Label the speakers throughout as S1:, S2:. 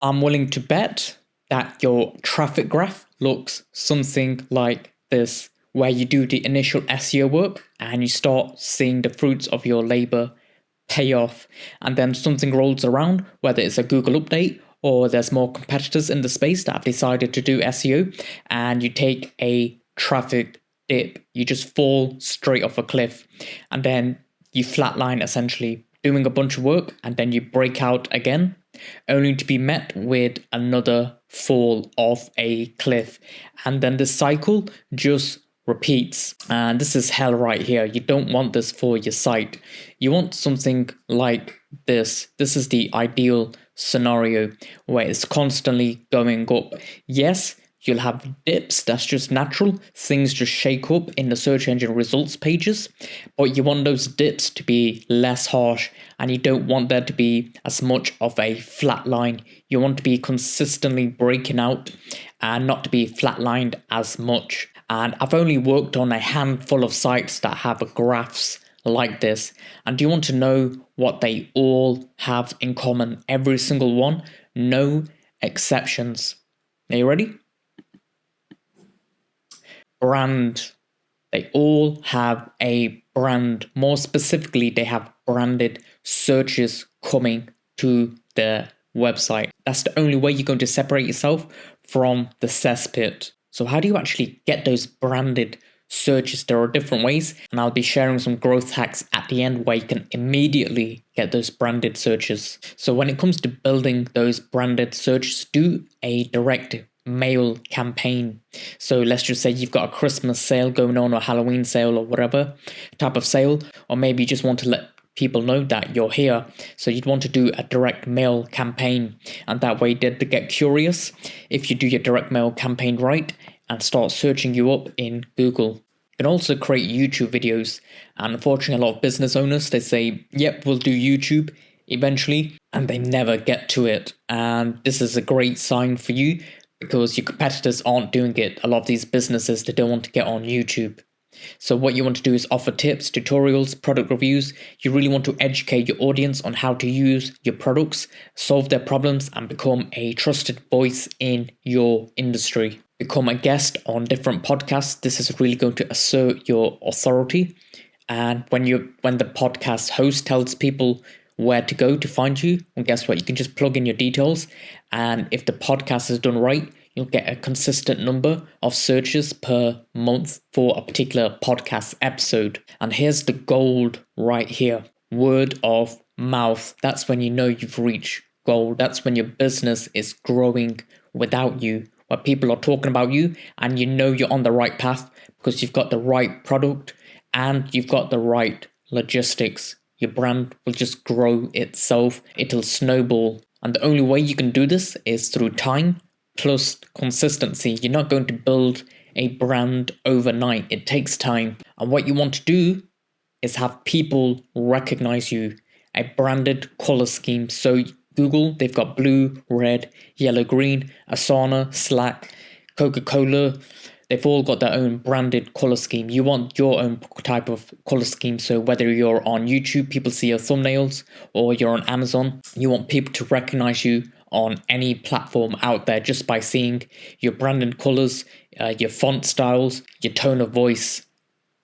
S1: I'm willing to bet that your traffic graph looks something like this, where you do the initial SEO work and you start seeing the fruits of your labor pay off, and then something rolls around, whether it's a Google update or there's more competitors in the space that have decided to do SEO, and you take a traffic dip, you just fall straight off a cliff, and then you flatline essentially, doing a bunch of work, and then you break out again, only to be met with another fall off a cliff. And then the cycle just repeats. And this is hell right here. You don't want this for your site. You want something like this. This is the ideal scenario where it's constantly going up. Yes, you'll have dips, that's just natural. Things just shake up in the search engine results pages, but you want those dips to be less harsh, and you don't want there to be as much of a flat line. You want to be consistently breaking out and not to be flatlined as much. And I've only worked on a handful of sites that have graphs like this. And do you want to know what they all have in common? Every single one, no exceptions. Are you ready? Brand. They all have a brand. More specifically, they have branded searches coming to their website. That's the only way you're going to separate yourself from the cesspit. So how do you actually get those branded searches? There are different ways, and I'll be sharing some growth hacks at the end where you can immediately get those branded searches. So when it comes to building those branded searches, do a direct mail campaign. So let's just say you've got a Christmas sale going on, or Halloween sale, or whatever type of sale, or maybe you just want to let people know that you're here. So you'd want to do a direct mail campaign, and that way they'd get curious if you do your direct mail campaign right and start searching you up in Google. You can also create YouTube videos, and unfortunately a lot of business owners, they say, yep, we'll do YouTube eventually, and they never get to it. And this is a great sign for you, because your competitors aren't doing it. A lot of these businesses, they don't want to get on YouTube. So what you want to do is offer tips, tutorials, product reviews. You really want to educate your audience on how to use your products, solve their problems, and become a trusted voice in your industry. Become a guest on different podcasts. This is really going to assert your authority. And when the podcast host tells people where to go to find you, well, guess what? You can just plug in your details, and if the podcast is done right, you'll get a consistent number of searches per month for a particular podcast episode. And here's the gold right here: word of mouth. That's when you know you've reached gold. That's when your business is growing without you, where people are talking about you and you know you're on the right path because you've got the right product and you've got the right logistics. Your brand will just grow itself. It'll snowball. And the only way you can do this is through time plus consistency. You're not going to build a brand overnight. It takes time. And what you want to do is have people recognize you. A branded color scheme. So Google, they've got blue, red, yellow, green, Asana, Slack, Coca-Cola. They've all got their own branded color scheme. You want your own type of color scheme. So whether you're on YouTube, people see your thumbnails, or you're on Amazon, you want people to recognize you on any platform out there just by seeing your branded colors, your font styles, your tone of voice.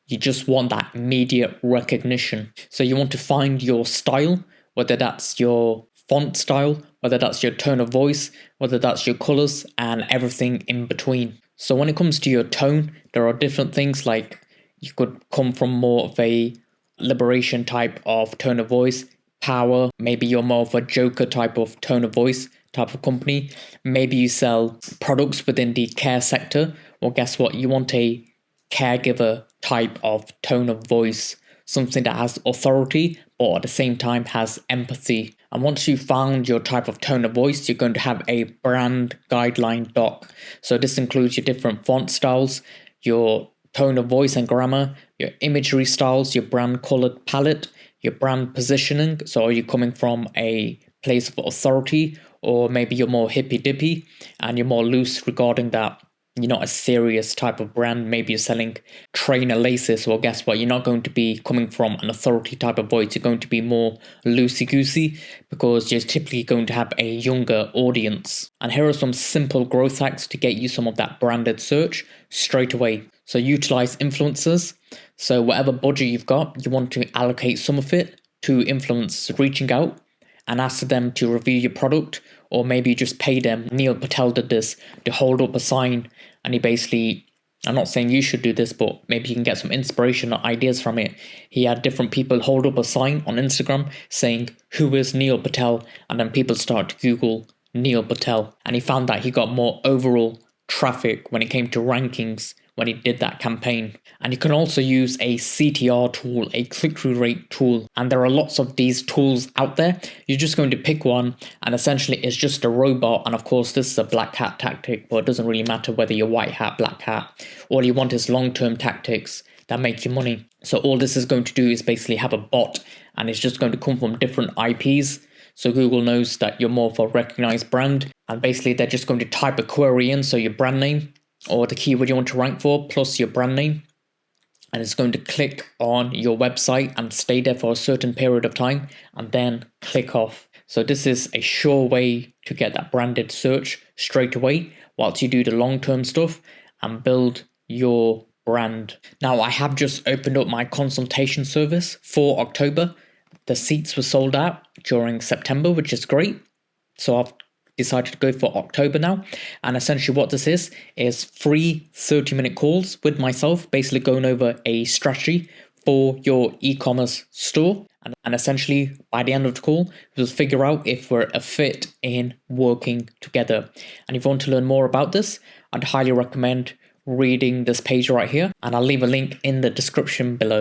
S1: You just want that immediate recognition. So you want to find your style, whether that's your font style, whether that's your tone of voice, whether that's your colors, and everything in between. So when it comes to your tone, there are different things, like you could come from more of a liberation type of tone of voice, power, maybe you're more of a joker type of tone of voice type of company. Maybe you sell products within the care sector. Well, guess what? You want a caregiver type of tone of voice, something that has authority but at the same time has empathy. And once you've found your type of tone of voice, you're going to have a brand guideline doc. So this includes your different font styles, your tone of voice and grammar, your imagery styles, your brand colored palette, your brand positioning. So are you coming from a place of authority, or maybe you're more hippy dippy and you're more loose regarding that? you're not a serious type of brand, maybe you're selling trainer laces, well, guess what? You're not going to be coming from an authority type of voice. You're going to be more loosey-goosey because you're typically going to have a younger audience. And here are some simple growth hacks to get you some of that branded search straight away. So utilize influencers. So whatever budget you've got, you want to allocate some of it to influencers reaching out and ask them to review your product, or maybe just pay them. Neil Patel did this, to hold up a sign, and he basically, I'm not saying you should do this, but maybe you can get some inspiration or ideas from it. He had different people hold up a sign on Instagram saying, "Who is Neil Patel?" And then people start to Google Neil Patel. And he found that he got more overall traffic when it came to rankings when he did that campaign. And you can also use a CTR tool, a click-through rate tool. And there are lots of these tools out there. You're just going to pick one, and essentially it's just a robot. And of course, this is a black hat tactic, but it doesn't really matter whether you're white hat, black hat. All you want is long-term tactics that make you money. So all this is going to do is basically have a bot, and it's just going to come from different IPs. So Google knows that you're more of a recognized brand, and basically they're just going to type a query in, so your brand name or the keyword you want to rank for plus your brand name, and it's going to click on your website and stay there for a certain period of time and then click off. So this is a sure way to get that branded search straight away whilst you do the long-term stuff and build your brand. Now, I have just opened up my consultation service for October. The seats were sold out during September, which is great. So I've decided to go for October now. And essentially what this is free 30-minute calls with myself, basically going over a strategy for your e-commerce store. And essentially by the end of the call, we'll figure out if we're a fit in working together. And if you want to learn more about this, I'd highly recommend reading this page right here. And I'll leave a link in the description below.